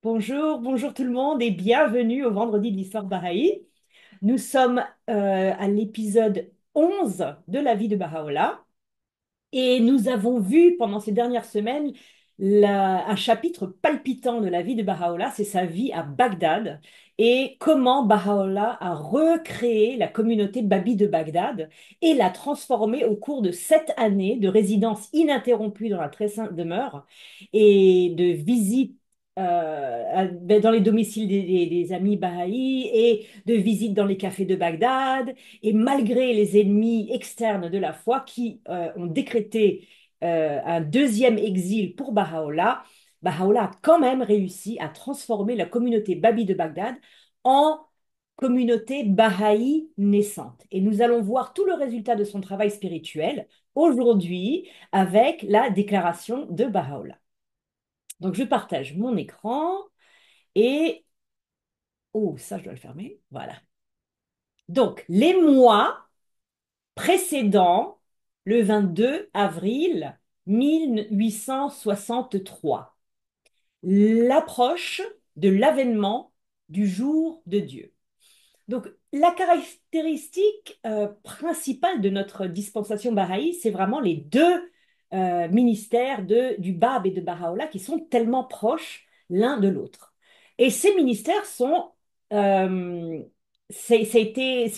Bonjour, bonjour tout le monde et bienvenue au Vendredi de l'Histoire Baha'i. Nous sommes à l'épisode 11 de la vie de Baha'u'llah et nous avons vu pendant ces dernières semaines un chapitre palpitant de la vie de Baha'u'llah, c'est sa vie à Bagdad et comment Baha'u'llah a recréé la communauté Babi de Bagdad et l'a transformée au cours de 7 années de résidence ininterrompue dans la très sainte demeure et de visites dans les domiciles des amis Baha'i et de visites dans les cafés de Bagdad. Et malgré les ennemis externes de la foi qui ont décrété un deuxième exil pour Baha'u'llah, Baha'u'llah a quand même réussi à transformer la communauté Babi de Bagdad en communauté Baha'i naissante. Et nous allons voir tout le résultat de son travail spirituel aujourd'hui avec la déclaration de Baha'u'llah. Donc je partage mon écran et... Oh, ça je dois le fermer. Voilà. Donc les mois précédant le 22 avril 1863, l'approche de l'avènement du jour de Dieu. Donc, la caractéristique principale de notre dispensation Baha'i, c'est vraiment les deux ministères du Bab et de Baha'u'llah qui sont tellement proches l'un de l'autre. Et ces ministères sont, euh, c'est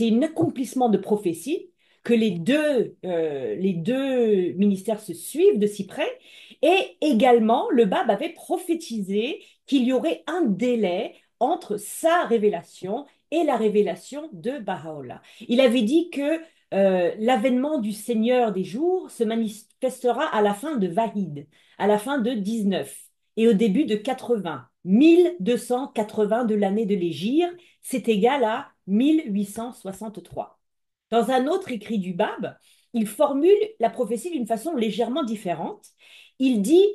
un accomplissement de prophétie que les deux ministères se suivent de si près. Et également, le Bab avait prophétisé qu'il y aurait un délai entre sa révélation et la révélation de Baha'u'llah. Il avait dit que l'avènement du Seigneur des jours se manifestera à la fin de Vahid, à la fin de 19 et au début de 80. 1280 de l'année de l'Hégire, c'est égal à 1863. Dans un autre écrit du Bab, il formule la prophétie d'une façon légèrement différente. Il dit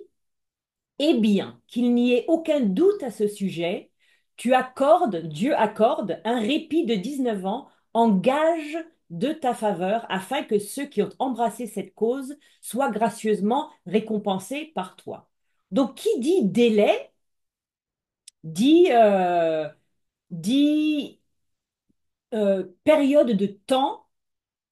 eh bien, qu'il n'y ait aucun doute à ce sujet, Dieu accorde un répit de 19 ans en gage de ta faveur, afin que ceux qui ont embrassé cette cause soient gracieusement récompensés par toi. Donc, qui dit délai dit, dit période de temps,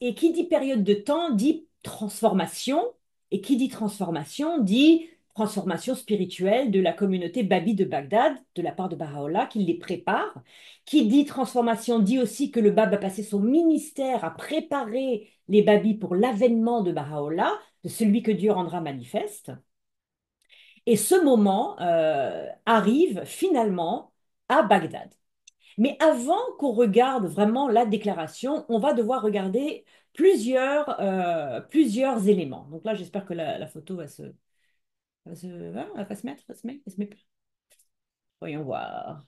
et qui dit période de temps dit transformation, et qui dit transformation dit transformation spirituelle de la communauté Babi de Bagdad, de la part de Baha'u'llah, qui les prépare. Qui dit transformation dit aussi que le Bab a passé son ministère à préparer les Babis pour l'avènement de Baha'u'llah, de celui que Dieu rendra manifeste. Et ce moment arrive finalement à Bagdad. Mais avant qu'on regarde vraiment la déclaration, on va devoir regarder plusieurs éléments. Donc là, j'espère que la photo va se mettre, va se mettre. Voyons voir.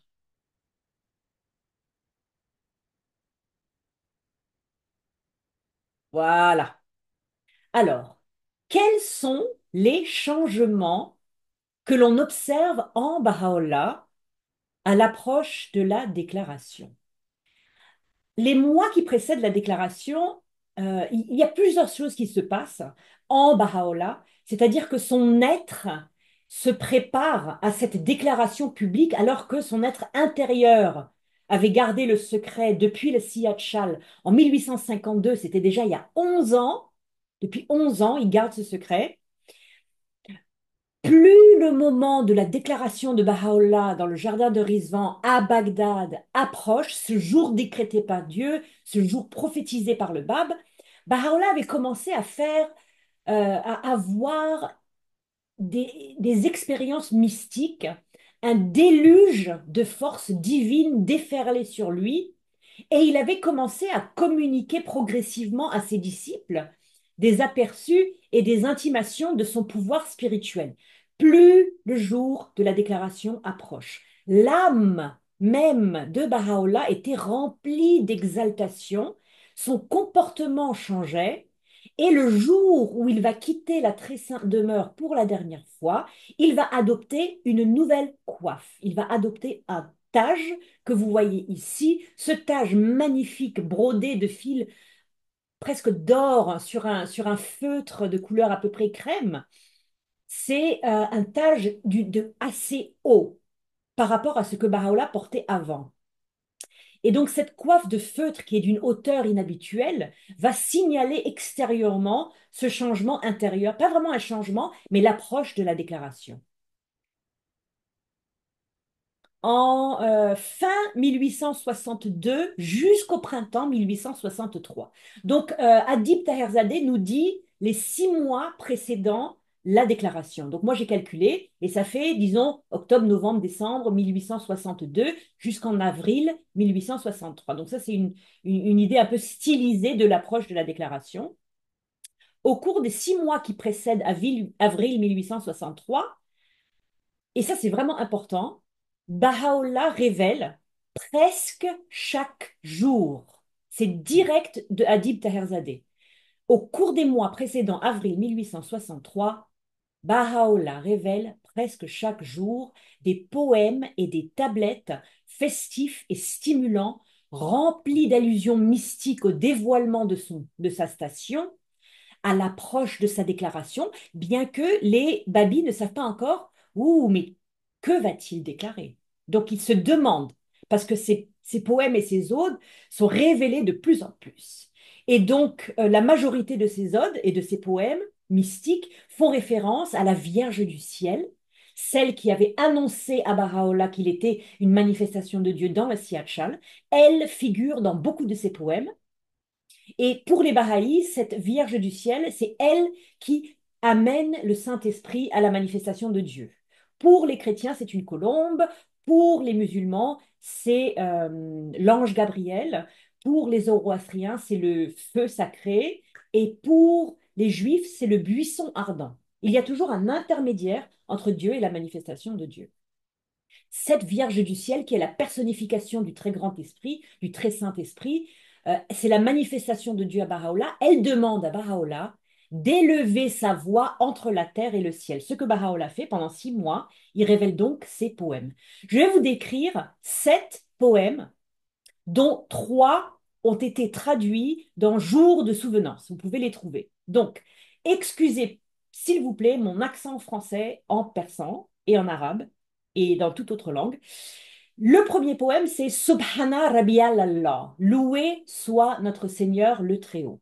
Voilà. Alors, quels sont les changements que l'on observe en Baha'u'llah à l'approche de la déclaration? Les mois qui précèdent la déclaration, il y a plusieurs choses qui se passent en Baha'u'llah, c'est-à-dire que son être se prépare à cette déclaration publique alors que son être intérieur avait gardé le secret depuis le Siyad Shal en 1852, c'était déjà il y a 11 ans. Depuis 11 ans, il garde ce secret. Plus le moment de la déclaration de Baha'u'llah dans le jardin de Rizvan à Bagdad approche, ce jour décrété par Dieu, ce jour prophétisé par le Bab, Baha'u'llah avait commencé à avoir des expériences mystiques, un déluge de forces divines déferlait sur lui, et il avait commencé à communiquer progressivement à ses disciples des aperçus et des intimations de son pouvoir spirituel. Plus le jour de la déclaration approche, l'âme même de Baha'u'llah était remplie d'exaltation, son comportement changeait, et le jour où il va quitter la très sainte demeure pour la dernière fois, il va adopter une nouvelle coiffe. Il va adopter un tage que vous voyez ici, ce tage magnifique brodé de fils presque d'or sur un feutre de couleur à peu près crème. C'est un tage de assez haut. par rapport à ce que Baha'u'llah portait avant. Et donc cette coiffe de feutre qui est d'une hauteur inhabituelle va signaler extérieurement ce changement intérieur, pas vraiment un changement, mais l'approche de la déclaration. En fin 1862 jusqu'au printemps 1863. Donc, Adib Taherzadeh nous dit les 6 mois précédant la déclaration. Donc, moi, j'ai calculé et ça fait, disons, octobre, novembre, décembre 1862 jusqu'en avril 1863. Donc, ça, c'est une idée un peu stylisée de l'approche de la déclaration. Au cours des 6 mois qui précèdent avril 1863, et ça c'est vraiment important, Baha'u'llah révèle presque chaque jour. C'est direct de Adib Taherzadeh. Au cours des mois précédant avril 1863, Baha'u'llah révèle presque chaque jour des poèmes et des tablettes festifs et stimulants, remplis d'allusions mystiques au dévoilement de sa station, à l'approche de sa déclaration, bien que les babis ne savent pas encore, ouh, mais que va-t-il déclarer? Donc ils se demandent, parce que ces poèmes et ces odes sont révélés de plus en plus. Et donc la majorité de ces odes et de ces poèmes mystiques font référence à la Vierge du ciel, celle qui avait annoncé à Baha'u'llah qu'il était une manifestation de Dieu dans le Siachal. Elle figure dans beaucoup de ses poèmes. Et pour les Bahaïs, cette Vierge du ciel, c'est elle qui amène le Saint-Esprit à la manifestation de Dieu. Pour les chrétiens, c'est une colombe. Pour les musulmans, c'est l'ange Gabriel. Pour les zoroastriens, c'est le feu sacré. Et pour les juifs, c'est le buisson ardent. Il y a toujours un intermédiaire entre Dieu et la manifestation de Dieu. Cette Vierge du ciel, qui est la personnification du très grand esprit, du très saint esprit, c'est la manifestation de Dieu à Baha'u'llah. Elle demande à Baha'u'llah d'élever sa voix entre la terre et le ciel. Ce que Baha'u'llah fait pendant 6 mois, il révèle donc ses poèmes. Je vais vous décrire 7 poèmes, dont 3 ont été traduits dans Jour de souvenance. Vous pouvez les trouver. Donc, excusez, s'il vous plaît, mon accent français en persan et en arabe et dans toute autre langue. Le premier poème, c'est Subhana Rabbiyal Allah, loué soit notre Seigneur le Très-Haut.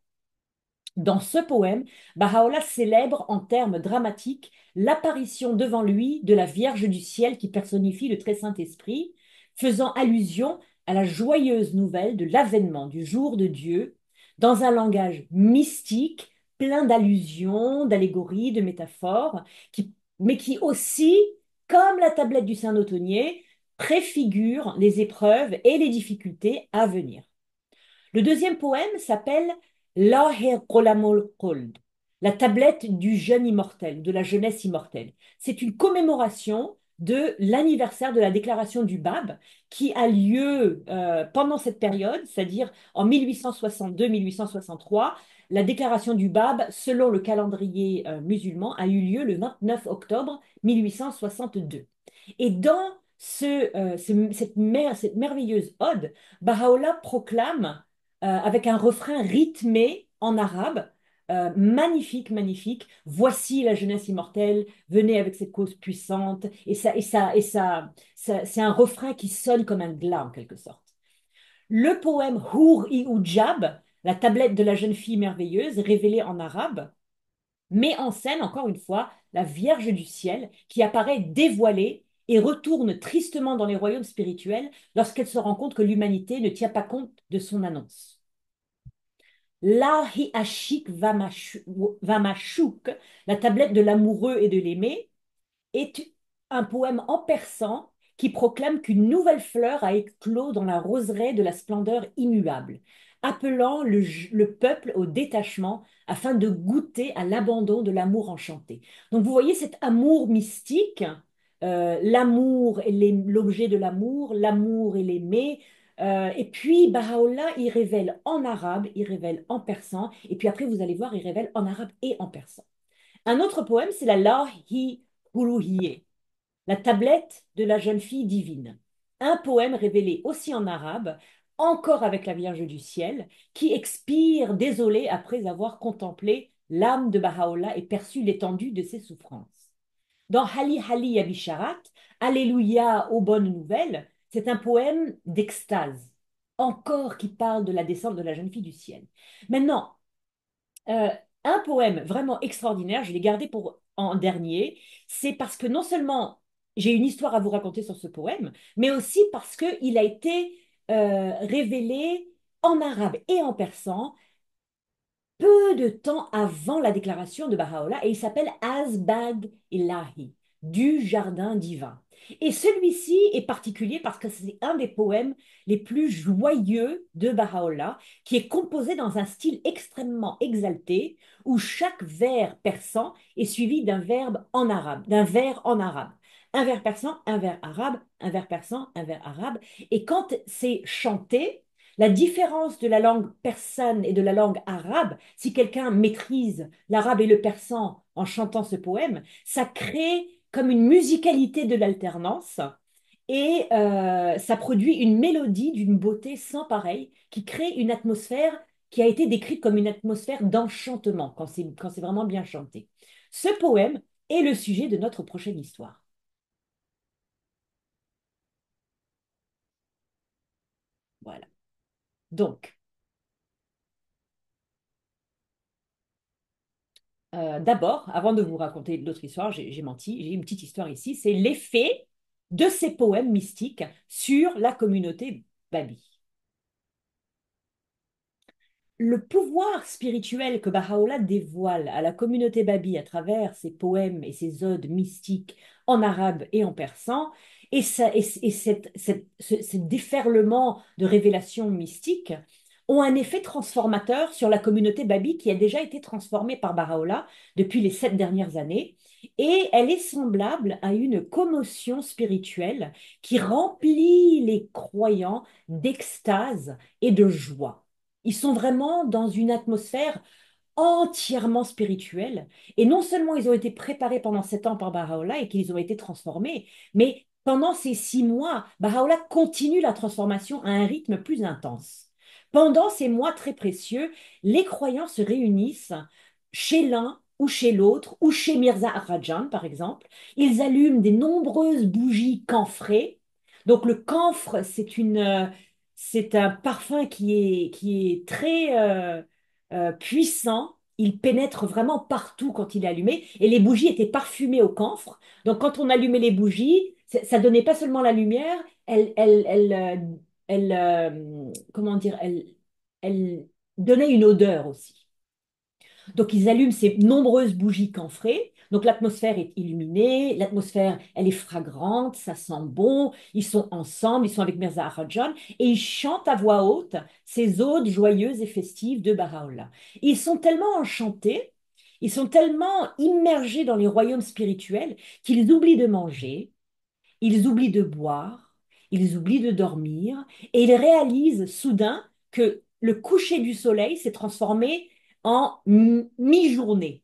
Dans ce poème, Baha'u'llah célèbre en termes dramatiques l'apparition devant lui de la Vierge du ciel qui personnifie le Très Saint-Esprit, faisant allusion à la joyeuse nouvelle de l'avènement du jour de Dieu dans un langage mystique, plein d'allusions, d'allégories, de métaphores, mais qui aussi, comme la tablette du Saint-Automnier, préfigure les épreuves et les difficultés à venir. Le deuxième poème s'appelle Lahir Qolamul Quld, la tablette du jeune immortel, de la jeunesse immortelle. C'est une commémoration de l'anniversaire de la déclaration du Bab qui a lieu pendant cette période, c'est-à-dire en 1862-1863. La déclaration du Bab, selon le calendrier musulman, a eu lieu le 29 octobre 1862. Et dans cette merveilleuse ode, Baha'u'llah proclame avec un refrain rythmé en arabe. Magnifique, magnifique. Voici la jeunesse immortelle. Venez avec cette cause puissante. C'est un refrain qui sonne comme un glas en quelque sorte. Le poème Hour-i Ujab, la tablette de la jeune fille merveilleuse, révélée en arabe, met en scène encore une fois la Vierge du ciel qui apparaît dévoilée et retourne tristement dans les royaumes spirituels lorsqu'elle se rend compte que l'humanité ne tient pas compte de son annonce. Lahi Ashik Vamachouk, la tablette de l'amoureux et de l'aimé, est un poème en persan qui proclame qu'une nouvelle fleur a éclos dans la roseraie de la splendeur immuable, appelant le peuple au détachement afin de goûter à l'abandon de l'amour enchanté. Donc vous voyez cet amour mystique, l'amour et l'objet de l'amour et l'aimé. Et puis Baha'u'llah, il révèle en arabe, il révèle en persan, et puis après vous allez voir, il révèle en arabe et en persan. Un autre poème, c'est la Lahi Huruhiye, la tablette de la jeune fille divine. Un poème révélé aussi en arabe, encore avec la Vierge du ciel, qui expire désolée après avoir contemplé l'âme de Baha'u'llah et perçu l'étendue de ses souffrances. Dans Hali Hali Yabisharat, Alléluia aux bonnes nouvelles, c'est un poème d'extase, encore qui parle de la descente de la jeune fille du ciel. Maintenant, euh, un poème vraiment extraordinaire, je l'ai gardé pour en dernier, c'est parce que non seulement j'ai une histoire à vous raconter sur ce poème, mais aussi parce qu'il a été révélé en arabe et en persan peu de temps avant la déclaration de Baha'u'llah et il s'appelle Azbag Ilahi, du jardin divin. Et celui-ci est particulier parce que c'est un des poèmes les plus joyeux de Baha'u'llah, qui est composé dans un style extrêmement exalté, où chaque vers persan est suivi d'un verbe en arabe, d'un vers en arabe. Un vers persan, un vers arabe, un vers persan, un vers arabe. Et quand c'est chanté, la différence de la langue persane et de la langue arabe, si quelqu'un maîtrise l'arabe et le persan en chantant ce poème, ça crée comme une musicalité de l'alternance et ça produit une mélodie d'une beauté sans pareil qui crée une atmosphère qui a été décrite comme une atmosphère d'enchantement quand c'est vraiment bien chanté. Ce poème est le sujet de notre prochaine histoire. Voilà. Donc, d'abord, avant de vous raconter l'autre histoire, j'ai menti, j'ai une petite histoire ici, c'est l'effet de ces poèmes mystiques sur la communauté Babi. Le pouvoir spirituel que Baha'u'llah dévoile à la communauté Babi à travers ses poèmes et ses odes mystiques en arabe et en persan, ce déferlement de révélations mystiques ont un effet transformateur sur la communauté Babi qui a déjà été transformée par Baha'u'llah depuis les 7 dernières années. Et elle est semblable à une commotion spirituelle qui remplit les croyants d'extase et de joie. Ils sont vraiment dans une atmosphère entièrement spirituelle. Et non seulement ils ont été préparés pendant 7 ans par Baha'u'llah et qu'ils ont été transformés, mais pendant ces 6 mois, Baha'u'llah continue la transformation à un rythme plus intense. Pendant ces mois très précieux, les croyants se réunissent chez l'un ou chez l'autre, ou chez Mirza Arajan, par exemple. Ils allument des nombreuses bougies camphrées. Donc le camphre, c'est un parfum qui est très puissant. Il pénètre vraiment partout quand il est allumé. Et les bougies étaient parfumées au camphre. Donc quand on allumait les bougies, ça donnait pas seulement la lumière, comment dire, elle donnait une odeur aussi. Donc, ils allument ces nombreuses bougies camphrées. Donc, l'atmosphère est illuminée, l'atmosphère, elle est fragrante, ça sent bon. Ils sont ensemble, ils sont avec Mirza Arajan et ils chantent à voix haute ces odes joyeuses et festives de Baha'u'llah. Ils sont tellement enchantés, ils sont tellement immergés dans les royaumes spirituels qu'ils oublient de manger, ils oublient de boire, ils oublient de dormir et ils réalisent soudain que le coucher du soleil s'est transformé en mi-journée.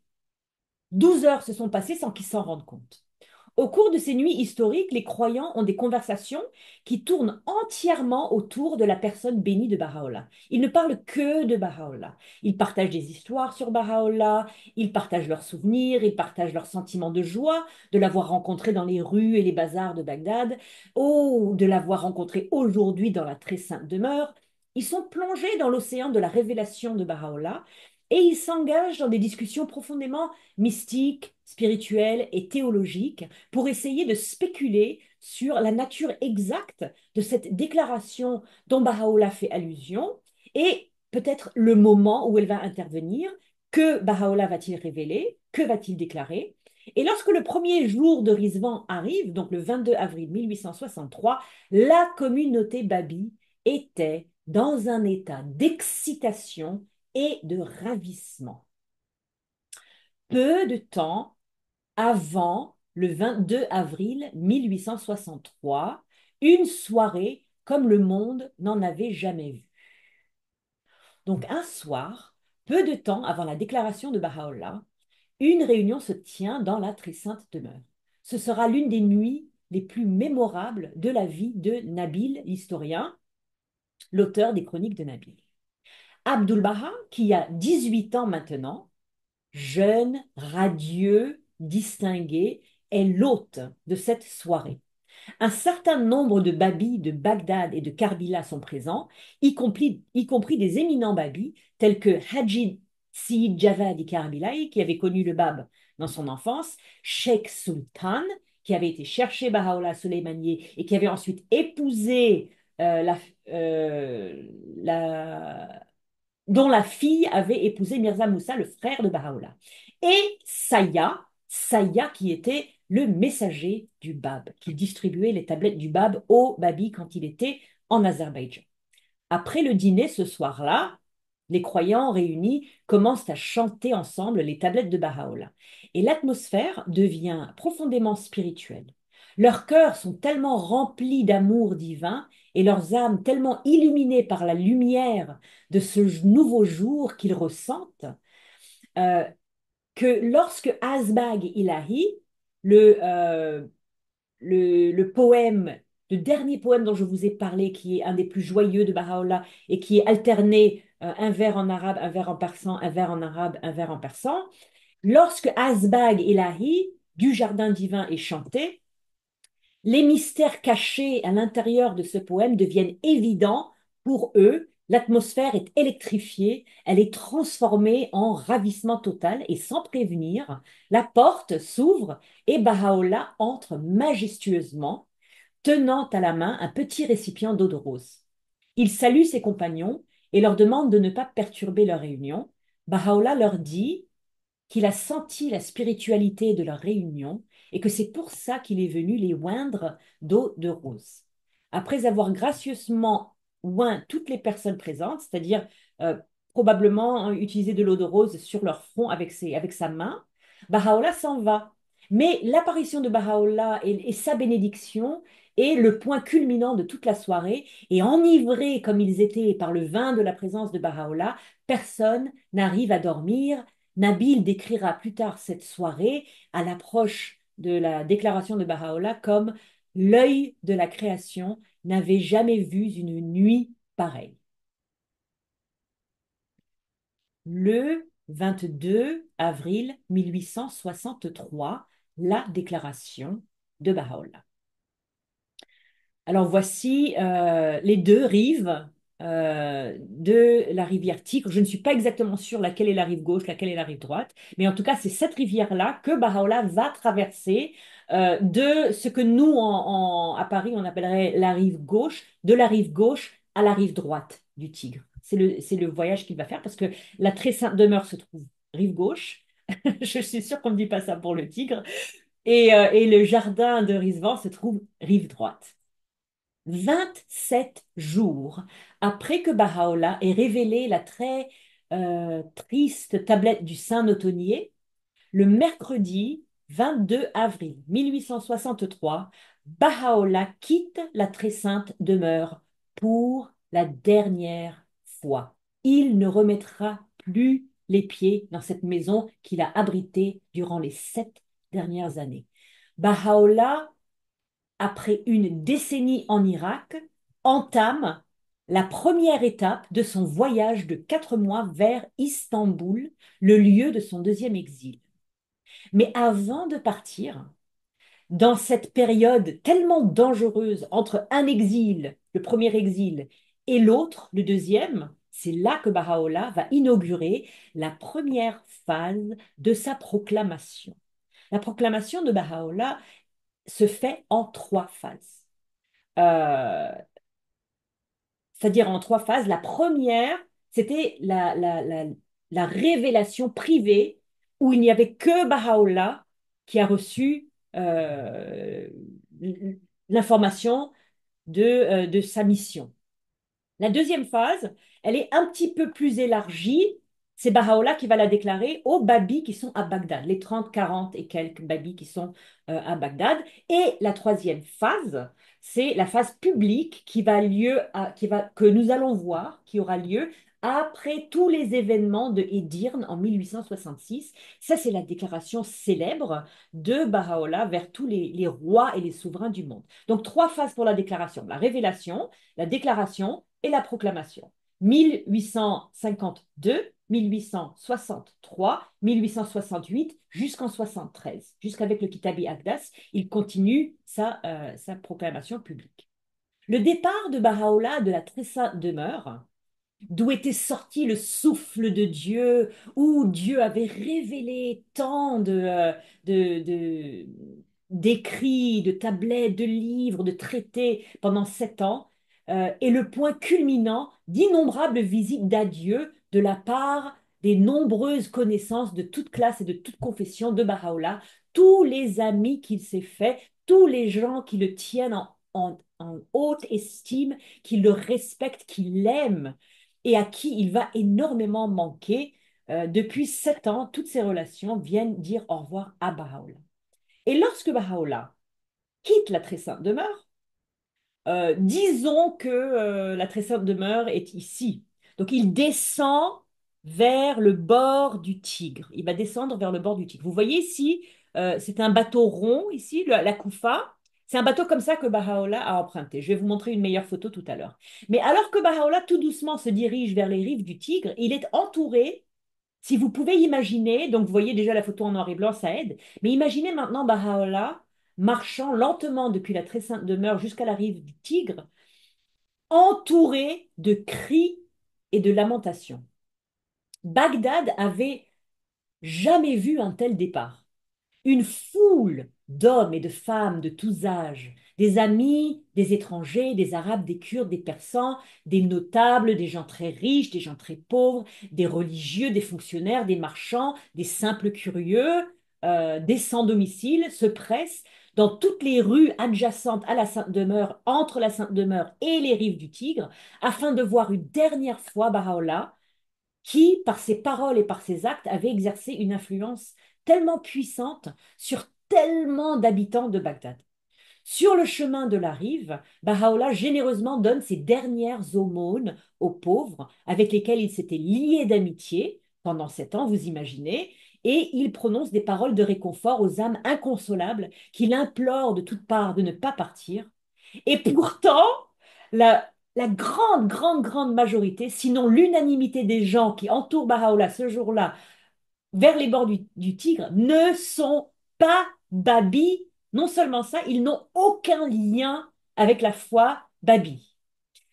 12 heures se sont passées sans qu'ils s'en rendent compte. Au cours de ces nuits historiques, les croyants ont des conversations qui tournent entièrement autour de la personne bénie de Baha'u'llah. Ils ne parlent que de Baha'u'llah. Ils partagent des histoires sur Baha'u'llah, ils partagent leurs souvenirs, ils partagent leurs sentiments de joie de l'avoir rencontré dans les rues et les bazars de Bagdad, ou de l'avoir rencontré aujourd'hui dans la très sainte demeure. Ils sont plongés dans l'océan de la révélation de Baha'u'llah et ils s'engagent dans des discussions profondément mystiques, spirituelles et théologiques pour essayer de spéculer sur la nature exacte de cette déclaration dont Baha'u'llah fait allusion et peut-être le moment où elle va intervenir, que Baha'u'llah va-t-il révéler, que va-t-il déclarer. Et lorsque le premier jour de Rizvan arrive, donc le 22 avril 1863, la communauté Babi était dans un état d'excitation et de ravissement. Peu de temps avant le 22 avril 1863, une soirée comme le monde n'en avait jamais vu. Donc un soir, peu de temps avant la déclaration de Baha'u'llah, une réunion se tient dans la très sainte demeure. Ce sera l'une des nuits les plus mémorables de la vie de Nabil, l'historien, l'auteur des chroniques de Nabil. Abdul Baha, qui a 18 ans maintenant, jeune, radieux, distingué, est l'hôte de cette soirée. Un certain nombre de babis de Bagdad et de Karbila sont présents, y compris des éminents babis tels que Haji Siyid Javad Karbilai, qui avait connu le Bab dans son enfance, Sheikh Sultan, qui avait été chercher Baha'u'llah Soleimani et qui avait ensuite épousé la dont la fille avait épousé Mirza Moussa, le frère de Baha'u'llah. Et Saya qui était le messager du Bab, qui distribuait les tablettes du Bab au Babi quand il était en Azerbaïdjan. Après le dîner ce soir-là, les croyants réunis commencent à chanter ensemble les tablettes de Baha'u'llah. Et l'atmosphère devient profondément spirituelle. Leurs cœurs sont tellement remplis d'amour divin et leurs âmes tellement illuminées par la lumière de ce nouveau jour qu'ils ressentent, euh, que lorsque Azbag Ilahi, le, euh, le poème, le dernier poème dont je vous ai parlé, qui est un des plus joyeux de Baha'u'llah et qui est alterné un vers en arabe, un vers en persan, un vers en arabe, un vers en persan, lorsque Azbag Ilahi du jardin divin est chanté, les mystères cachés à l'intérieur de ce poème deviennent évidents pour eux. L'atmosphère est électrifiée, elle est transformée en ravissement total et sans prévenir, la porte s'ouvre et Baha'u'llah entre majestueusement, tenant à la main un petit récipient d'eau de rose. Il salue ses compagnons et leur demande de ne pas perturber leur réunion. Baha'u'llah leur dit qu'il a senti la spiritualité de leur réunion et que c'est pour ça qu'il est venu les oindre d'eau de rose. Après avoir gracieusement oint toutes les personnes présentes, c'est-à-dire euh, probablement utiliser de l'eau de rose sur leur front avec sa main, Baha'u'llah s'en va. Mais l'apparition de Baha'u'llah et sa bénédiction est le point culminant de toute la soirée, et enivrés comme ils étaient par le vin de la présence de Baha'u'llah, personne n'arrive à dormir. Nabil décrira plus tard cette soirée à l'approche de la déclaration de Baha'u'llah comme l'œil de la création n'avait jamais vu une nuit pareille. Le 22 avril 1863, la déclaration de Baha'u'llah. Alors voici les deux rives de la rivière Tigre. Je ne suis pas exactement sûre laquelle est la rive gauche, laquelle est la rive droite, mais en tout cas, c'est cette rivière-là que Baha'u'llah va traverser de ce que nous, à Paris, on appellerait la rive gauche, de la rive gauche à la rive droite du Tigre. C'est le voyage qu'il va faire parce que la très sainte demeure se trouve rive gauche. Je suis sûre qu'on ne dit pas ça pour le Tigre. Et le jardin de Rizvan se trouve rive droite. 27 jours après que Baha'u'llah ait révélé la très triste tablette du Saint Notonnier, le mercredi 22 avril 1863, Baha'u'llah quitte la très sainte demeure pour la dernière fois. Il ne remettra plus les pieds dans cette maison qu'il a abritée durant les 7 dernières années. Baha'u'llah, après une décennie en Irak, entame la première étape de son voyage de 4 mois vers Istanbul, le lieu de son deuxième exil. Mais avant de partir, dans cette période tellement dangereuse entre un exil, le premier exil, et l'autre, le deuxième, c'est là que Baha'u'llah va inaugurer la première phase de sa proclamation. La proclamation de Baha'u'llah se fait en 3 phases. Euh, C'est-à-dire en 3 phases. La première, c'était la révélation privée où il n'y avait que Baha'u'llah qui a reçu l'information de sa mission. La deuxième phase, elle est un petit peu plus élargie. C'est Baha'u'llah qui va la déclarer aux babis qui sont à Bagdad, les 30, 40 et quelques babis qui sont à Bagdad. Et la troisième phase, c'est la phase publique que nous allons voir, qui aura lieu après tous les événements de Édirne en 1866. Ça, c'est la déclaration célèbre de Baha'u'llah vers tous les rois et les souverains du monde. Donc, 3 phases pour la déclaration. La révélation, la déclaration et la proclamation. 1852, 1863, 1868, jusqu'en 73. Jusqu'avec le Kitabi Aqdas, il continue sa proclamation publique. Le départ de Baha'u'llah de la très sainte demeure, d'où était sorti le souffle de Dieu, où Dieu avait révélé tant de- d'écrits, de tablettes, de livres, de traités pendant 7 ans, est le point culminant d'innombrables visites d'adieu de la part des nombreuses connaissances de toute classe et de toute confession de Baha'u'llah, tous les amis qu'il s'est fait, tous les gens qui le tiennent en haute estime, qui le respectent, qui l'aiment et à qui il va énormément manquer. Depuis 7 ans, toutes ces relations viennent dire au revoir à Baha'u'llah. Et lorsque Baha'u'llah quitte la très sainte demeure, disons que la très sainte demeure est ici. Donc il descend vers le bord du Tigre. Il va descendre vers le bord du Tigre. Vous voyez ici, c'est un bateau rond ici, la Koufa. C'est un bateau comme ça que Baha'u'llah a emprunté. Je vais vous montrer une meilleure photo tout à l'heure. Mais alors que Baha'u'llah tout doucement se dirige vers les rives du Tigre, il est entouré, si vous pouvez imaginer, donc vous voyez déjà la photo en noir et blanc, ça aide, mais imaginez maintenant Baha'u'llah marchant lentement depuis la très sainte demeure jusqu'à la rive du Tigre, entouré de cris et de lamentations. Bagdad avait jamais vu un tel départ. Une foule d'hommes et de femmes de tous âges, des amis, des étrangers, des Arabes, des Kurdes, des Persans, des notables, des gens très riches, des gens très pauvres, des religieux, des fonctionnaires, des marchands, des simples curieux, des sans-domicile, se pressent dans toutes les rues adjacentes à la Sainte-Demeure, entre la Sainte-Demeure et les rives du Tigre, afin de voir une dernière fois Baha'u'llah, qui, par ses paroles et par ses actes, avait exercé une influence tellement puissante sur tellement d'habitants de Bagdad. Sur le chemin de la rive, Baha'u'llah généreusement donne ses dernières aumônes aux pauvres avec lesquels il s'était lié d'amitié pendant 7 ans, vous imaginez, et il prononce des paroles de réconfort aux âmes inconsolables qu'il implore de toutes parts de ne pas partir. Et pourtant, la grande, grande, grande majorité, sinon l'unanimité des gens qui entourent Baha'u'llah ce jour-là vers les bords du Tigre ne sont pas babis. Non seulement ça, ils n'ont aucun lien avec la foi babi.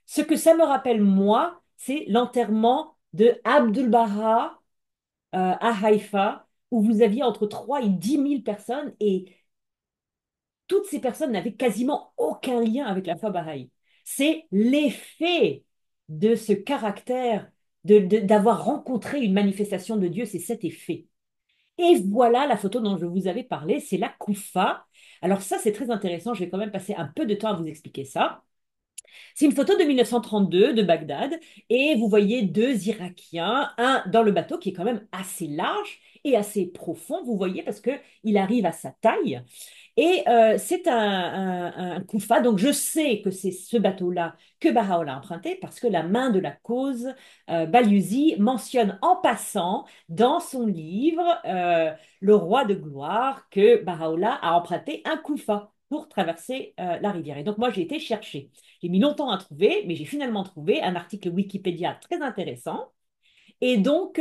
Ce que ça me rappelle, moi, c'est l'enterrement de Abdul Baha à Haïfa, où vous aviez entre 3 et 10 000 personnes, et toutes ces personnes n'avaient quasiment aucun lien avec la foi bahaï. C'est l'effet de ce caractère, d'avoir rencontré une manifestation de Dieu, c'est cet effet. Et voilà la photo dont je vous avais parlé, c'est la Koufa. Alors ça, c'est très intéressant, je vais quand même passer un peu de temps à vous expliquer ça. C'est une photo de 1932 de Bagdad et vous voyez deux Irakiens, un dans le bateau qui est quand même assez large et assez profond, vous voyez, parce que il arrive à sa taille. Et c'est un Koufa, donc je sais que c'est ce bateau-là que Baha'u'llah a emprunté parce que la main de la cause, Balyuzi, mentionne en passant dans son livre Le Roi de gloire que Baha'u'llah a emprunté un Koufa pour traverser la rivière. Et donc moi j'ai été chercher. J'ai mis longtemps à trouver, mais j'ai finalement trouvé un article Wikipédia très intéressant et donc,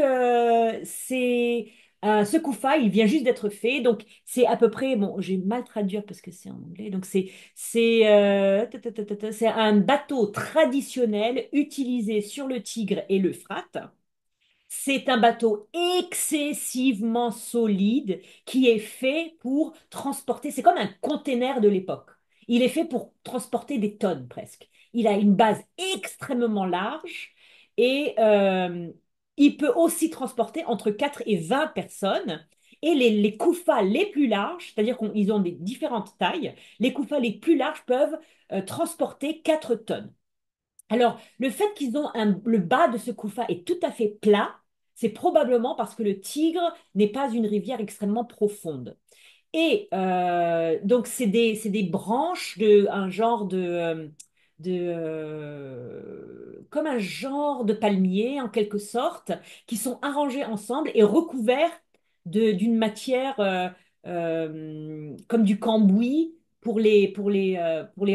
ce Kufa, il vient juste d'être fait. Donc, c'est à peu près, bon, j'ai mal traduire parce que c'est en anglais. Donc, c'est un bateau traditionnel utilisé sur le Tigre et l'Euphrate. C'est un bateau excessivement solide qui est fait pour transporter, c'est comme un container de l'époque. Il est fait pour transporter des tonnes presque. Il a une base extrêmement large et il peut aussi transporter entre 4 et 20 personnes. Et les koufas les plus larges, c'est-à-dire qu'ils ont des différentes tailles, les koufas les plus larges peuvent transporter 4 tonnes. Alors, le fait qu'ils ont le bas de ce Koufa est tout à fait plat, c'est probablement parce que le Tigre n'est pas une rivière extrêmement profonde. Et donc, c'est des branches de un genre comme un genre de palmier en quelque sorte, qui sont arrangées ensemble et recouverts d'une matière comme du cambouis pour les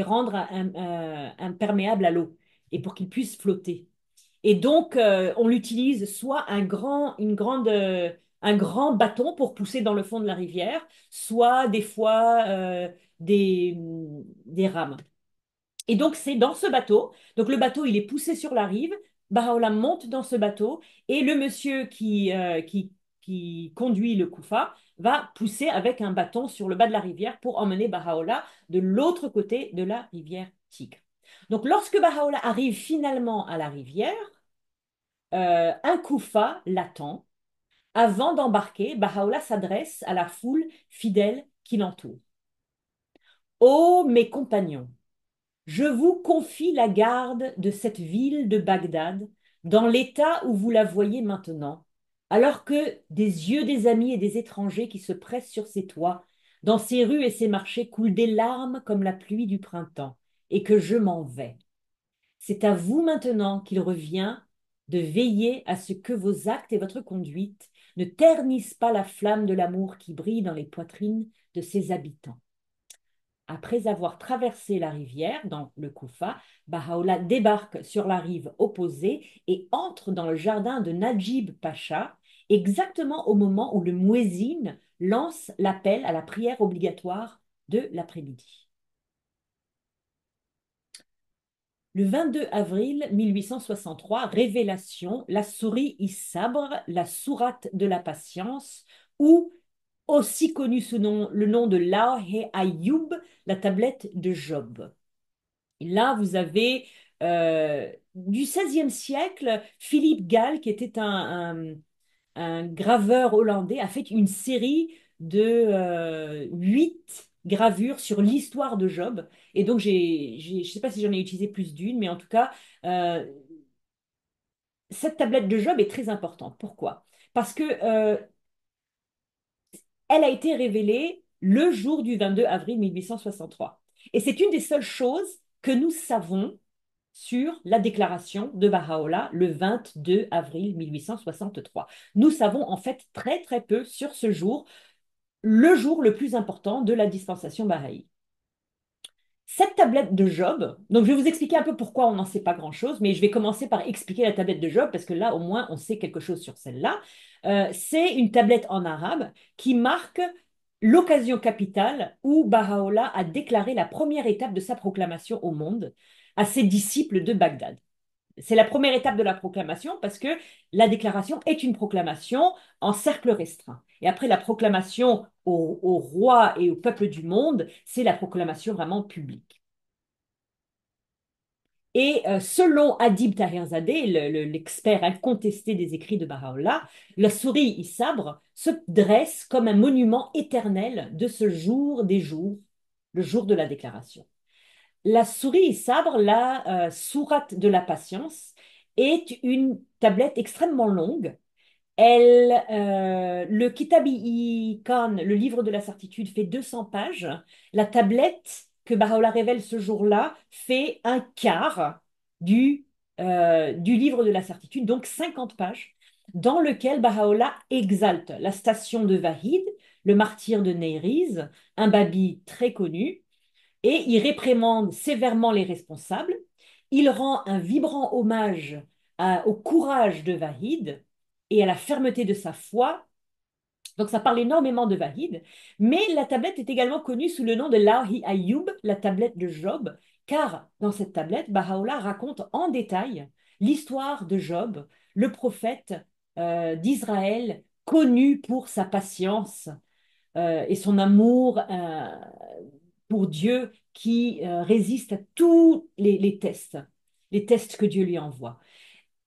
rendre imperméables à l'eau et pour qu'ils puissent flotter. Et donc, on l'utilise soit un grand bâton pour pousser dans le fond de la rivière, soit des fois des rames. Et donc, c'est dans ce bateau. Donc, le bateau, il est poussé sur la rive. Baha'u'llah monte dans ce bateau et le monsieur qui conduit le Koufa va pousser avec un bâton sur le bas de la rivière pour emmener Baha'u'llah de l'autre côté de la rivière Tigre. Donc, lorsque Baha'u'llah arrive finalement à la rivière, un Koufa l'attend. Avant d'embarquer, Baha'u'llah s'adresse à la foule fidèle qui l'entoure. Ô mes compagnons, je vous confie la garde de cette ville de Bagdad dans l'état où vous la voyez maintenant, alors que des yeux des amis et des étrangers qui se pressent sur ses toits, dans ses rues et ses marchés coulent des larmes comme la pluie du printemps, et que je m'en vais. C'est à vous maintenant qu'il revient de veiller à ce que vos actes et votre conduite ne ternissent pas la flamme de l'amour qui brille dans les poitrines de ses habitants. Après avoir traversé la rivière dans le Koufa, Baha'u'llah débarque sur la rive opposée et entre dans le jardin de Najib Pacha, exactement au moment où le muezzin lance l'appel à la prière obligatoire de l'après-midi. Le 22 avril 1863, révélation, la souris Isabre, la sourate de la patience, ou aussi connue sous le nom de Lawh-e Ayyub, la tablette de Job. Et là, vous avez du XVIe siècle, Philippe Gall, qui était un graveur hollandais, a fait une série de 8 gravures sur l'histoire de Job. Et donc, je ne sais pas si j'en ai utilisé plus d'une, mais en tout cas, euh, cette tablette de Job est très importante. Pourquoi? Parce que elle a été révélée le jour du 22 avril 1863. Et c'est une des seules choses que nous savons sur la déclaration de Baha'u'llah le 22 avril 1863. Nous savons en fait très très peu sur ce jour le plus important de la dispensation bahaï. Cette tablette de Job, donc je vais vous expliquer un peu pourquoi on n'en sait pas grand-chose, mais je vais commencer par expliquer la tablette de Job parce que là au moins on sait quelque chose sur celle-là. C'est une tablette en arabe qui marque l'occasion capitale où Baha'u'llah a déclaré la première étape de sa proclamation au monde à ses disciples de Bagdad. C'est la première étape de la proclamation parce que la déclaration est une proclamation en cercle restreint. Et après la proclamation au roi et au peuple du monde, c'est la proclamation vraiment publique. Et selon Adib Taherzadeh, l'expert incontesté des écrits de Baha'u'llah, la souris Isabre se dresse comme un monument éternel de ce jour des jours, le jour de la déclaration. La souris sabre, la sourate de la patience, est une tablette extrêmement longue. Le Kitab-i Khan, le livre de la certitude, fait 200 pages. La tablette que Baha'u'llah révèle ce jour-là fait un quart du livre de la certitude, donc 50 pages, dans lequel Baha'u'llah exalte la station de Vahid, le martyr de Neyriz, un babi très connu, et il réprimande sévèrement les responsables. Il rend un vibrant hommage au courage de Vahid et à la fermeté de sa foi. Donc ça parle énormément de Vahid, mais la tablette est également connue sous le nom de Lahi Ayyub, la tablette de Job, car dans cette tablette, Baha'u'llah raconte en détail l'histoire de Job, le prophète d'Israël, connu pour sa patience et son amour pour Dieu qui résiste à tous les tests que Dieu lui envoie.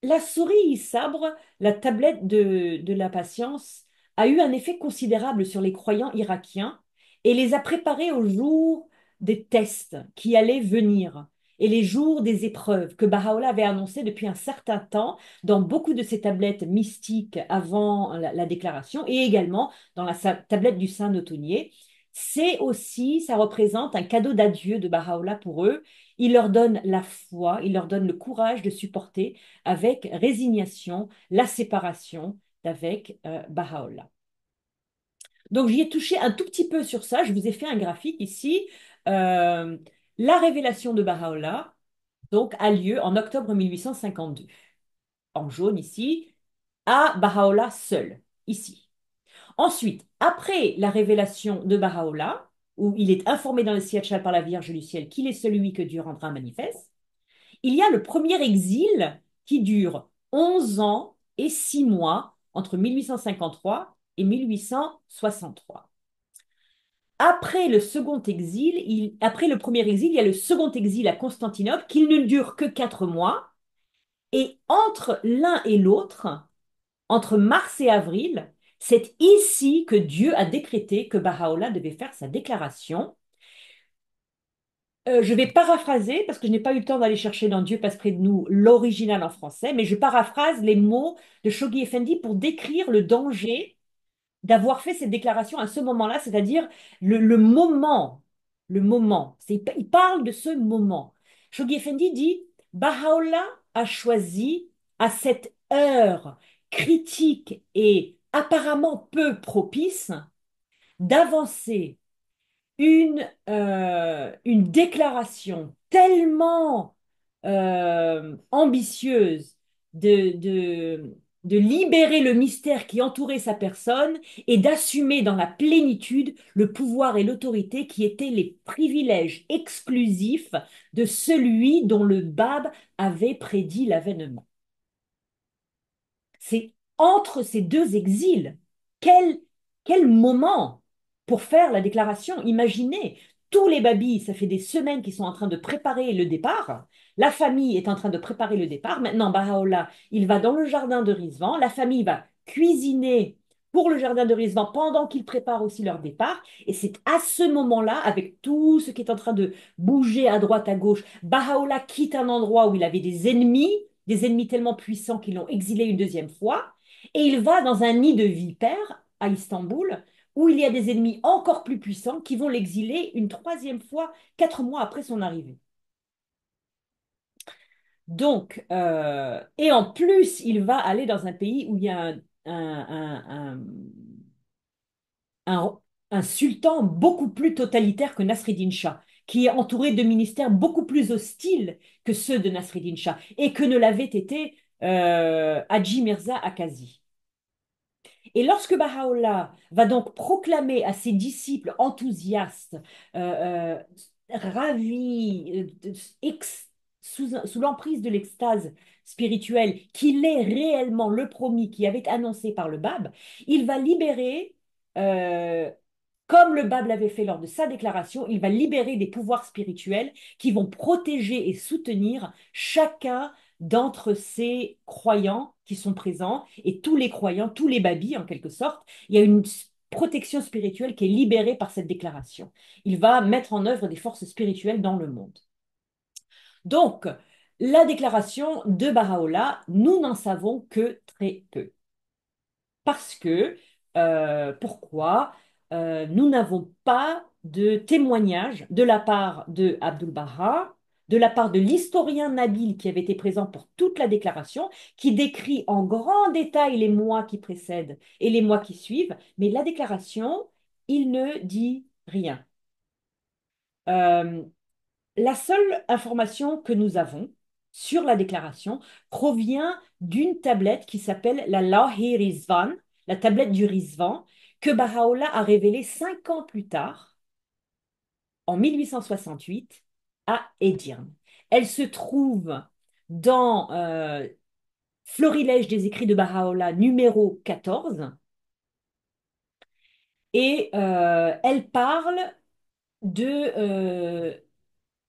La souris sabre, la tablette de la patience, a eu un effet considérable sur les croyants irakiens et les a préparés au jour des tests qui allaient venir et les jours des épreuves que Baha'u'llah avait annoncé depuis un certain temps dans beaucoup de ses tablettes mystiques avant la déclaration et également dans la tablette du Saint Notonnier. C'est aussi, ça représente un cadeau d'adieu de Baha'u'llah pour eux. Il leur donne la foi, il leur donne le courage de supporter avec résignation la séparation d'avec Baha'u'llah. Donc j'y ai touché un tout petit peu sur ça, je vous ai fait un graphique ici. Euh, la révélation de Baha'u'llah donc, a lieu en octobre 1852. en jaune ici, à Baha'u'llah seul, ici. Ensuite, après la révélation de Baha'u'llah, où il est informé dans le Siachal par la Vierge du ciel qu'il est celui que Dieu rendra manifeste, il y a le premier exil qui dure 11 ans et 6 mois entre 1853 et 1863. Après le premier exil, il y a le second exil à Constantinople qui ne dure que 4 mois. Et entre l'un et l'autre, entre mars et avril, c'est ici que Dieu a décrété que Baha'u'llah devait faire sa déclaration. Je vais paraphraser, parce que je n'ai pas eu le temps d'aller chercher dans Dieu passe près de nous l'original en français, mais je paraphrase les mots de Shoghi Effendi pour décrire le danger d'avoir fait cette déclaration à ce moment-là, c'est-à-dire le moment, le moment. Il parle de ce moment. Shoghi Effendi dit, Baha'u'llah a choisi à cette heure critique et apparemment peu propice d'avancer une déclaration tellement ambitieuse de libérer le mystère qui entourait sa personne et d'assumer dans la plénitude le pouvoir et l'autorité qui étaient les privilèges exclusifs de celui dont le Bab avait prédit l'avènement. C'est entre ces deux exils. Quel, quel moment pour faire la déclaration. Imaginez, tous les babys, ça fait des semaines qu'ils sont en train de préparer le départ. La famille est en train de préparer le départ. Maintenant, Baha'u'llah, il va dans le jardin de Rizvan. La famille va cuisiner pour le jardin de Rizvan pendant qu'ils préparent aussi leur départ. Et c'est à ce moment-là, avec tout ce qui est en train de bouger à droite, à gauche, Baha'u'llah quitte un endroit où il avait des ennemis tellement puissants qu'ils l'ont exilé une deuxième fois, et il va dans un nid de vipères à Istanbul, où il y a des ennemis encore plus puissants qui vont l'exiler une troisième fois, 4 mois après son arrivée. Donc, et en plus, il va aller dans un pays où il y a un- un sultan beaucoup plus totalitaire que Nasreddin Shah, qui est entouré de ministères beaucoup plus hostiles que ceux de Nasreddin Shah, et que ne l'avait été Haji Mirza Akazi. Et lorsque Baha'u'llah va donc proclamer à ses disciples enthousiastes, ravis, sous l'emprise de l'extase spirituelle, qu'il est réellement le promis qui avait été annoncé par le Bab, il va libérer, euh, comme le Bab l'avait fait lors de sa déclaration, il va libérer des pouvoirs spirituels qui vont protéger et soutenir chacun d'entre ces croyants qui sont présents et tous les croyants, tous les babis en quelque sorte. Il y a une protection spirituelle qui est libérée par cette déclaration. Il va mettre en œuvre des forces spirituelles dans le monde. Donc, la déclaration de Baha'u'llah, nous n'en savons que très peu. Parce que, pourquoi nous n'avons pas de témoignage de la part de Abdul Baha, de la part de l'historien Nabil qui avait été présent pour toute la déclaration, qui décrit en grand détail les mois qui précèdent et les mois qui suivent, mais la déclaration, il ne dit rien. Euh, la seule information que nous avons sur la déclaration provient d'une tablette qui s'appelle la Lawhi Rizvan, la tablette du Rizvan, que Baha'u'llah a révélée 5 ans plus tard, en 1868, à Édirne. Elle se trouve dans Florilège des écrits de Baha'u'llah numéro 14 et elle parle de, euh,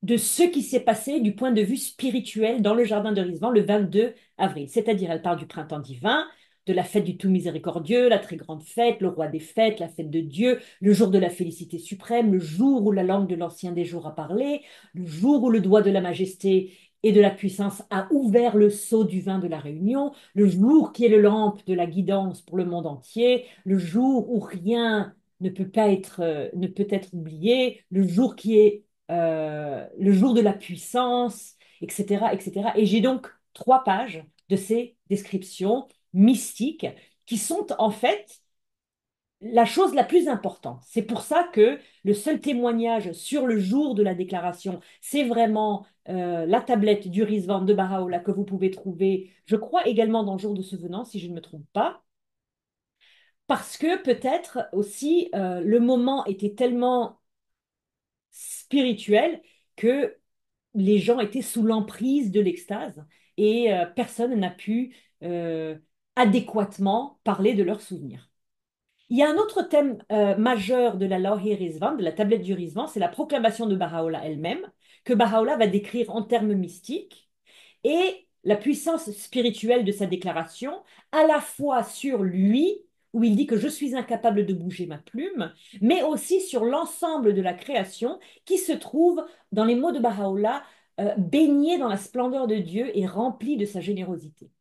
de ce qui s'est passé du point de vue spirituel dans le jardin de Rizvan le 22 avril. C'est-à-dire, elle parle du printemps divin, de la fête du tout miséricordieux, la très grande fête, le roi des fêtes, la fête de Dieu, le jour de la félicité suprême, le jour où la langue de l'ancien des jours a parlé, le jour où le doigt de la majesté et de la puissance a ouvert le seau du vin de la réunion, le jour qui est le lampe de la guidance pour le monde entier, le jour où rien ne peut être oublié, le jour qui est le jour de la puissance, etc., etc. Et j'ai donc 3 pages de ces descriptions mystiques qui sont en fait la chose la plus importante. C'est pour ça que le seul témoignage sur le jour de la déclaration, c'est vraiment la tablette du Rizvan de Baha'u'llah que vous pouvez trouver, je crois également dans le jour de ce venant, si je ne me trompe pas, parce que peut-être aussi le moment était tellement spirituel que les gens étaient sous l'emprise de l'extase et personne n'a pu adéquatement parler de leurs souvenirs. Il y a un autre thème majeur de la Lawhi Rizvan, de la tablette du Rizvan, c'est la proclamation de Baha'u'llah elle-même, que Baha'u'llah va décrire en termes mystiques, et la puissance spirituelle de sa déclaration, à la fois sur lui, où il dit que je suis incapable de bouger ma plume, mais aussi sur l'ensemble de la création qui se trouve, dans les mots de Baha'u'llah, baignée dans la splendeur de Dieu et remplie de sa générosité.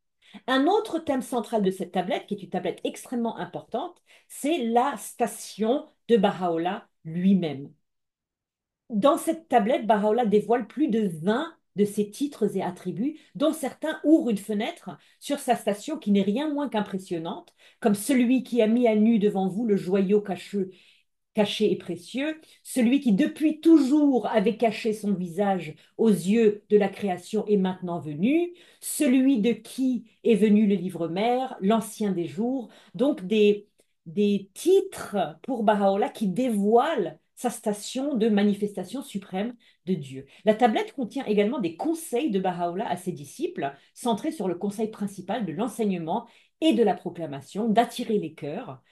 Un autre thème central de cette tablette, qui est une tablette extrêmement importante, c'est la station de Baha'u'llah lui-même. Dans cette tablette, Baha'u'llah dévoile plus de 20 de ses titres et attributs, dont certains ouvrent une fenêtre sur sa station qui n'est rien moins qu'impressionnante, comme celui qui a mis à nu devant vous le joyau caché et précieux, celui qui depuis toujours avait caché son visage aux yeux de la création est maintenant venu, celui de qui est venu le livre-mère, l'ancien des jours, donc des titres pour Baha'u'llah qui dévoilent sa station de manifestation suprême de Dieu. La tablette contient également des conseils de Baha'u'llah à ses disciples, centrés sur le conseil principal de l'enseignement et de la proclamation, d'attirer les cœurs,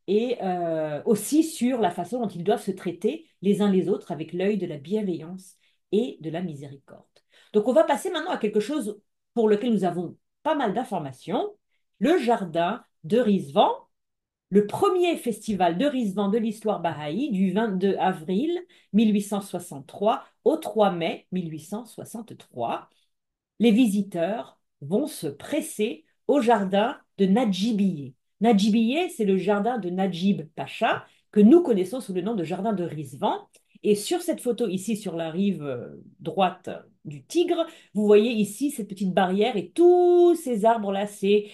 et aussi sur la façon dont ils doivent se traiter les uns les autres avec l'œil de la bienveillance et de la miséricorde. Donc on va passer maintenant à quelque chose pour lequel nous avons pas mal d'informations, le jardin de Rizvan, le premier festival de Rizvan de l'histoire bahaï du 22 avril 1863 au 3 mai 1863. Les visiteurs vont se presser au jardin de Nadjibiye. Nadjibiye, c'est le jardin de Najib Pacha, que nous connaissons sous le nom de jardin de Rizvan. Et sur cette photo ici, sur la rive droite du Tigre, vous voyez ici cette petite barrière et tous ces arbres-là, c'est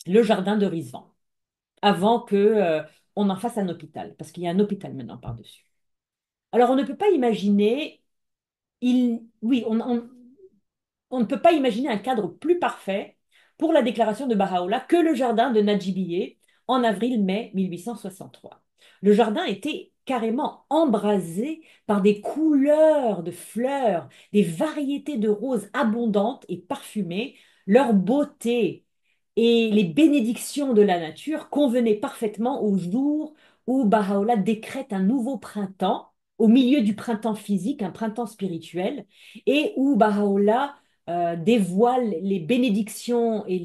le jardin de Rizvan, avant que on en fasse un hôpital, parce qu'il y a un hôpital maintenant par-dessus. Alors on ne peut pas imaginer, oui, on ne peut pas imaginer un cadre plus parfait pour la déclaration de Baha'u'llah que le jardin de Nadjibiye en avril-mai 1863. Le jardin était carrément embrasé par des couleurs de fleurs, des variétés de roses abondantes et parfumées. Leur beauté et les bénédictions de la nature convenaient parfaitement au jour où Baha'u'llah décrète un nouveau printemps, au milieu du printemps physique, un printemps spirituel, et où Baha'u'llah dévoile les bénédictions et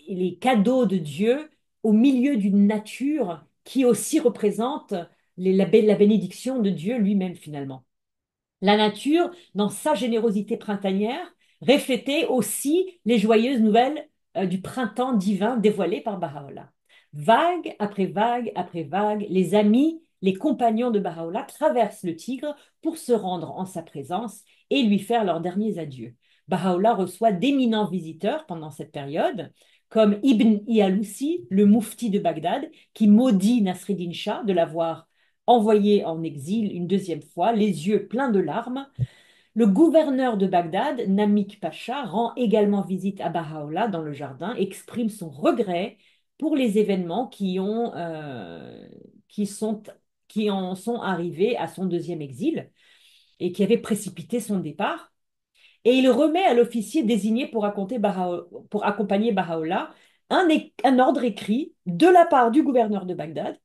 les cadeaux de Dieu au milieu d'une nature qui aussi représente la bénédiction de Dieu lui-même finalement. La nature, dans sa générosité printanière, reflétait aussi les joyeuses nouvelles du printemps divin dévoilées par Baha'u'llah. Vague après vague après vague, les amis, les compagnons de Baha'u'llah traversent le Tigre pour se rendre en sa présence et lui faire leurs derniers adieux. Baha'u'llah reçoit d'éminents visiteurs pendant cette période, comme Ibn Iyalusi, le moufti de Bagdad, qui maudit Nasreddin Shah de l'avoir envoyé en exil une deuxième fois, les yeux pleins de larmes. Le gouverneur de Bagdad, Namik Pacha, rend également visite à Baha'u'llah dans le jardin, exprime son regret pour les événements qui sont, qui en sont arrivés à son deuxième exil et qui avaient précipité son départ. Et il remet à l'officier désigné pour accompagner Baha'u'llah un ordre écrit de la part du gouverneur de Bagdad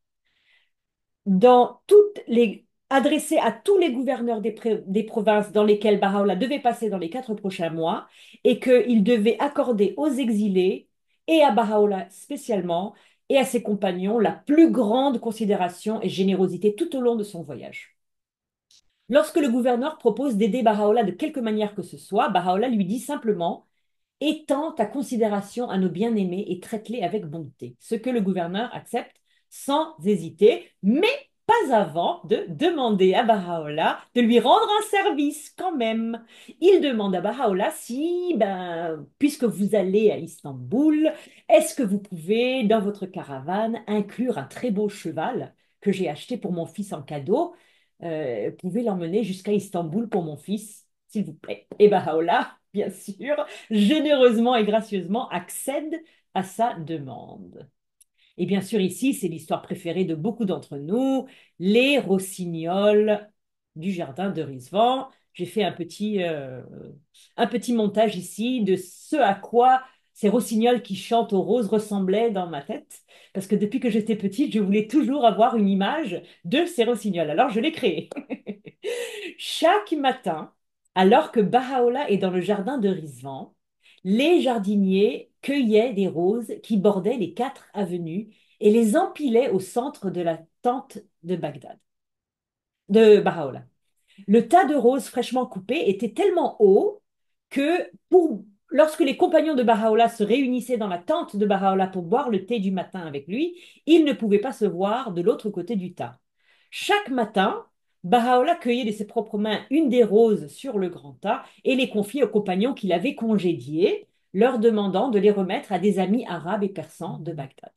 adressé à tous les gouverneurs des provinces dans lesquelles Baha'u'llah devait passer dans les 4 prochains mois, et qu'il devait accorder aux exilés et à Baha'u'llah spécialement et à ses compagnons la plus grande considération et générosité tout au long de son voyage. Lorsque le gouverneur propose d'aider Baha'u'llah de quelque manière que ce soit, Baha'u'llah lui dit simplement: étends ta considération à nos bien-aimés et traite-les avec bonté. Ce que le gouverneur accepte sans hésiter, mais pas avant de demander à Baha'u'llah de lui rendre un service quand même. Il demande à Baha'u'llah si, ben, puisque vous allez à Istanbul, est-ce que vous pouvez, dans votre caravane, inclure un très beau cheval que j'ai acheté pour mon fils en cadeau? Pouvez l'emmener jusqu'à Istanbul pour mon fils, s'il vous plaît. Et Baha'u'llah, bien sûr, généreusement et gracieusement accède à sa demande. Et bien sûr, ici, c'est l'histoire préférée de beaucoup d'entre nous, les rossignols du jardin de Rizvan. J'ai fait un petit montage ici de ce à quoi ces rossignols qui chantent aux roses ressemblaient dans ma tête. Parce que depuis que j'étais petite, je voulais toujours avoir une image de ces rossignols. Alors, je l'ai créé. Chaque matin, alors que Baha'u'llah est dans le jardin de Rizvan, les jardiniers cueillaient des roses qui bordaient les 4 avenues et les empilaient au centre de la tente de Bagdad, de Baha'u'llah. Le tas de roses fraîchement coupées était tellement haut que lorsque les compagnons de Baha'u'llah se réunissaient dans la tente de Baha'u'llah pour boire le thé du matin avec lui, ils ne pouvaient pas se voir de l'autre côté du tas. Chaque matin, Baha'u'llah cueillait de ses propres mains une des roses sur le grand tas et les confiait aux compagnons qu'il avait congédiés, leur demandant de les remettre à des amis arabes et persans de Bagdad.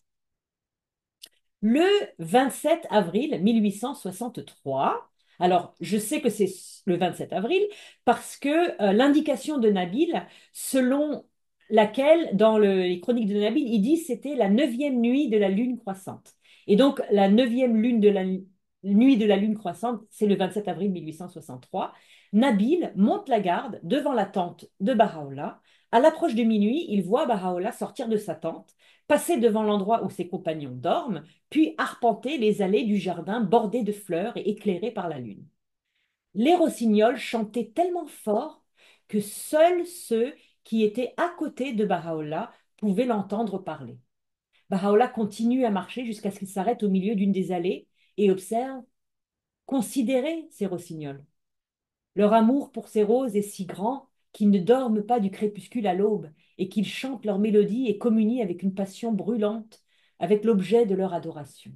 Le 27 avril 1863, alors je sais que c'est le 27 avril parce que l'indication de Nabil, selon laquelle dans les chroniques de Nabil, il dit c'était la neuvième nuit de la lune croissante. Et donc la neuvième nuit de la lune croissante, c'est le 27 avril 1863. Nabil monte la garde devant la tente de Baha'u'llah. À l'approche de minuit, il voit Baha'u'llah sortir de sa tente, passer devant l'endroit où ses compagnons dorment, puis arpenter les allées du jardin bordées de fleurs et éclairées par la lune. Les rossignols chantaient tellement fort que seuls ceux qui étaient à côté de Baha'u'llah pouvaient l'entendre parler. Baha'u'llah continue à marcher jusqu'à ce qu'il s'arrête au milieu d'une des allées et observe, considérez ces rossignols. Leur amour pour ces roses est si grand qu'ils ne dorment pas du crépuscule à l'aube et qu'ils chantent leur mélodie et communient avec une passion brûlante avec l'objet de leur adoration.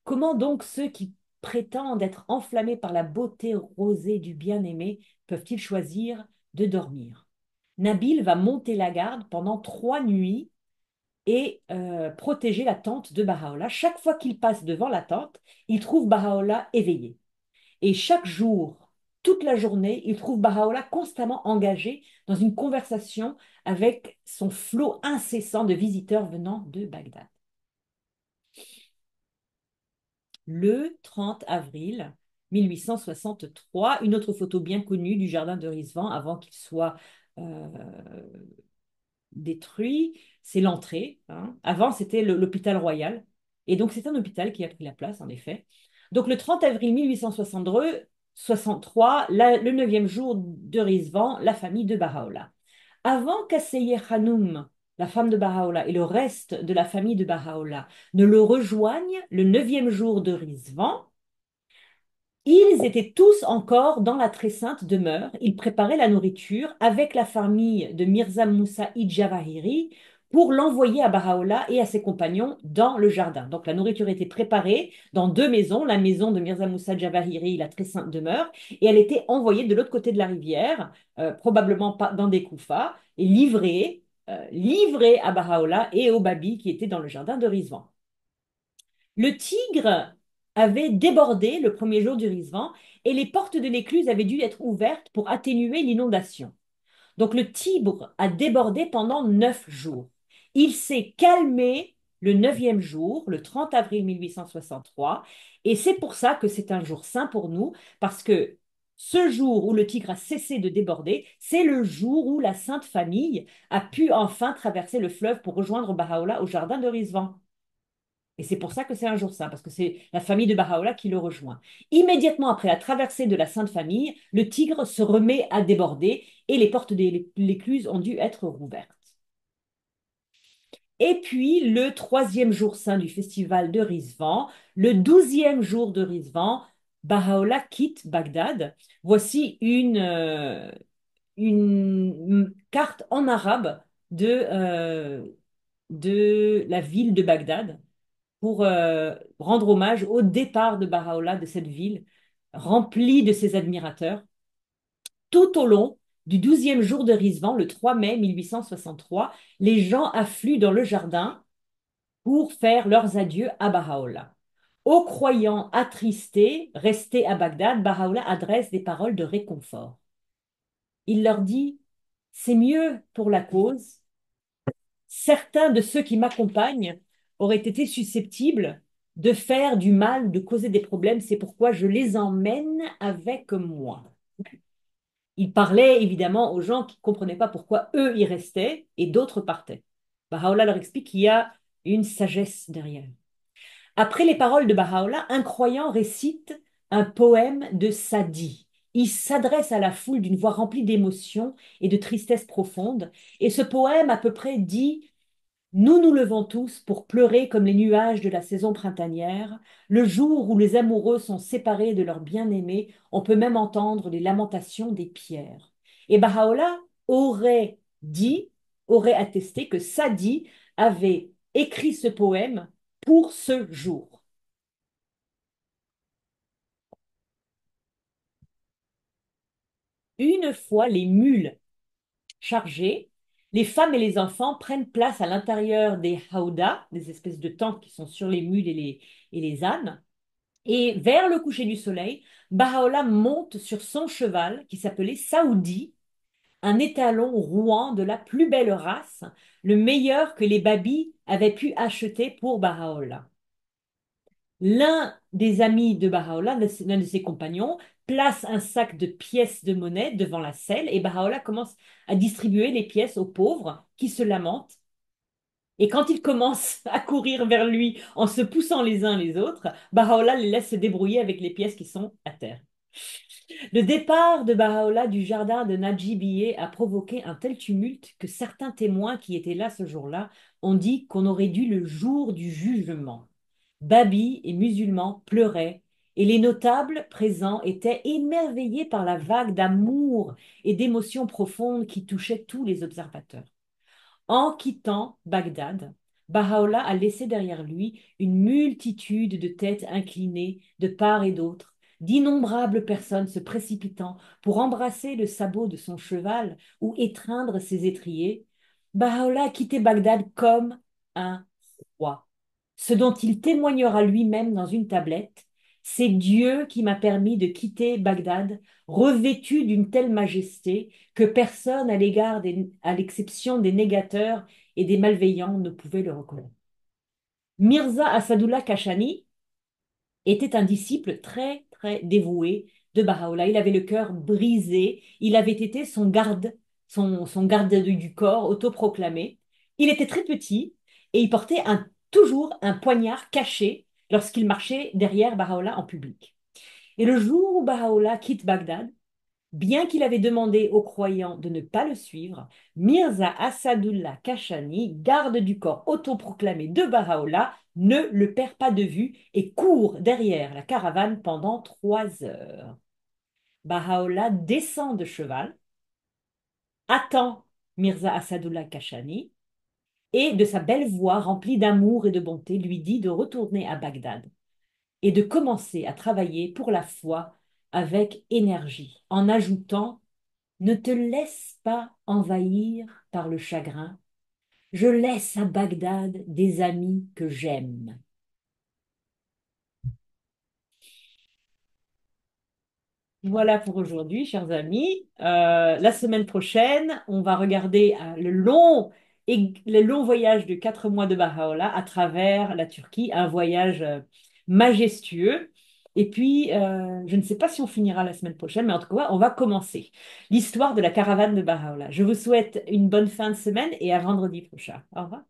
Comment donc ceux qui prétendent être enflammés par la beauté rosée du bien-aimé peuvent-ils choisir de dormir? Nabil va monter la garde pendant 3 nuits et protéger la tente de Baha'u'llah. Chaque fois qu'il passe devant la tente, il trouve Baha'u'llah éveillé. Et chaque jour, toute la journée, il trouve Baha'u'llah constamment engagé dans une conversation avec son flot incessant de visiteurs venant de Bagdad. Le 30 avril 1863, une autre photo bien connue du jardin de Rizvan avant qu'il soit euh, détruit, c'est l'entrée, hein. Avant, c'était l'hôpital royal. Et donc, c'est un hôpital qui a pris la place, en effet. Donc, le 30 avril 1863, le neuvième jour de Rizvan, la famille de Baha'u'llah. Avant qu'Asseye Hanoum, la femme de Baha'u'llah, et le reste de la famille de Baha'u'llah ne le rejoignent le neuvième jour de Rizvan, ils étaient tous encore dans la très sainte demeure. Ils préparaient la nourriture avec la famille de Mirza Moussa Ijavahiri pour l'envoyer à Baha'u'llah et à ses compagnons dans le jardin. Donc la nourriture était préparée dans 2 maisons, la maison de Mirza Moussa Ijavahiri, la très sainte demeure, et elle était envoyée de l'autre côté de la rivière, probablement pas dans des koufas, et livrée à Baha'u'llah et aux babis qui étaient dans le jardin de Rizvan. Le Tigre avait débordé le premier jour du Rizvan et les portes de l'écluse avaient dû être ouvertes pour atténuer l'inondation. Donc le Tibre a débordé pendant 9 jours. Il s'est calmé le neuvième jour, le 30 avril 1863, et c'est pour ça que c'est un jour saint pour nous, parce que ce jour où le Tigre a cessé de déborder, c'est le jour où la Sainte Famille a pu enfin traverser le fleuve pour rejoindre Baha'u'llah au jardin de Rizvan. Et c'est pour ça que c'est un jour saint, parce que c'est la famille de Baha'u'llah qui le rejoint. Immédiatement après la traversée de la Sainte Famille, le Tigre se remet à déborder et les portes de l'écluse ont dû être rouvertes. Et puis, le troisième jour saint du festival de Rizvan, le 12e jour de Rizvan, Baha'u'llah quitte Bagdad. Voici une carte en arabe de la ville de Bagdad. pour rendre hommage au départ de Baha'u'llah de cette ville, remplie de ses admirateurs, tout au long du 12e jour de Rizvan, le 3 mai 1863, les gens affluent dans le jardin pour faire leurs adieux à Baha'u'llah. Aux croyants attristés, restés à Bagdad, Baha'u'llah adresse des paroles de réconfort. Il leur dit, c'est mieux pour la cause. Certains de ceux qui m'accompagnent auraient été susceptibles de faire du mal, de causer des problèmes. C'est pourquoi je les emmène avec moi. Il parlait évidemment aux gens qui ne comprenaient pas pourquoi eux y restaient et d'autres partaient. Baha'u'llah leur explique qu'il y a une sagesse derrière. Après les paroles de Baha'u'llah, un croyant récite un poème de Sadi. Il s'adresse à la foule d'une voix remplie d'émotion et de tristesse profonde. Et ce poème à peu près dit: nous nous levons tous pour pleurer comme les nuages de la saison printanière. Le jour où les amoureux sont séparés de leur bien-aimé, on peut même entendre les lamentations des pierres. Et Baha'u'llah aurait dit, aurait attesté que Sadi avait écrit ce poème pour ce jour. Une fois les mules chargées, les femmes et les enfants prennent place à l'intérieur des haudas, des espèces de tentes qui sont sur les mules et les ânes. Et vers le coucher du soleil, Baha'u'llah monte sur son cheval qui s'appelait Saoudi, un étalon rouan de la plus belle race, le meilleur que les babis avaient pu acheter pour Baha'u'llah. L'un des amis de Baha'u'llah, l'un de ses compagnons, place un sac de pièces de monnaie devant la selle et Baha'u'llah commence à distribuer les pièces aux pauvres qui se lamentent. Et quand ils commencent à courir vers lui en se poussant les uns les autres, Baha'u'llah les laisse se débrouiller avec les pièces qui sont à terre. Le départ de Baha'u'llah du jardin de Najibiyeh a provoqué un tel tumulte que certains témoins qui étaient là ce jour-là ont dit qu'on aurait dû le jour du jugement. Babis et musulmans pleuraient et les notables présents étaient émerveillés par la vague d'amour et d'émotions profondes qui touchait tous les observateurs. En quittant Bagdad, Baha'u'llah a laissé derrière lui une multitude de têtes inclinées de part et d'autre, d'innombrables personnes se précipitant pour embrasser le sabot de son cheval ou étreindre ses étriers. Baha'u'llah a quitté Bagdad comme un roi. Ce dont il témoignera lui-même dans une tablette: c'est Dieu qui m'a permis de quitter Bagdad, revêtu d'une telle majesté que personne à l'exception des négateurs et des malveillants, ne pouvait le reconnaître. Mirza Assadullah Kashani était un disciple très, très dévoué de Baha'u'llah. Il avait le cœur brisé. Il avait été son garde du corps autoproclamé. Il était très petit et il portait toujours un poignard caché lorsqu'il marchait derrière Baha'u'llah en public. Et le jour où Baha'u'llah quitte Bagdad, bien qu'il avait demandé aux croyants de ne pas le suivre, Mirza Assadullah Kashani, garde du corps autoproclamé de Baha'u'llah, ne le perd pas de vue et court derrière la caravane pendant 3 heures. Baha'u'llah descend de cheval, attend Mirza Assadullah Kashani et, de sa belle voix remplie d'amour et de bonté, lui dit de retourner à Bagdad et de commencer à travailler pour la foi avec énergie, en ajoutant: ne te laisse pas envahir par le chagrin. Je laisse à Bagdad des amis que j'aime. Voilà pour aujourd'hui, chers amis. La semaine prochaine, on va regarder le long voyage de 4 mois de Baha'u'llah à travers la Turquie, un voyage majestueux. Et puis, je ne sais pas si on finira la semaine prochaine, mais en tout cas, on va commencer l'histoire de la caravane de Baha'u'llah. Je vous souhaite une bonne fin de semaine et à vendredi prochain. Au revoir.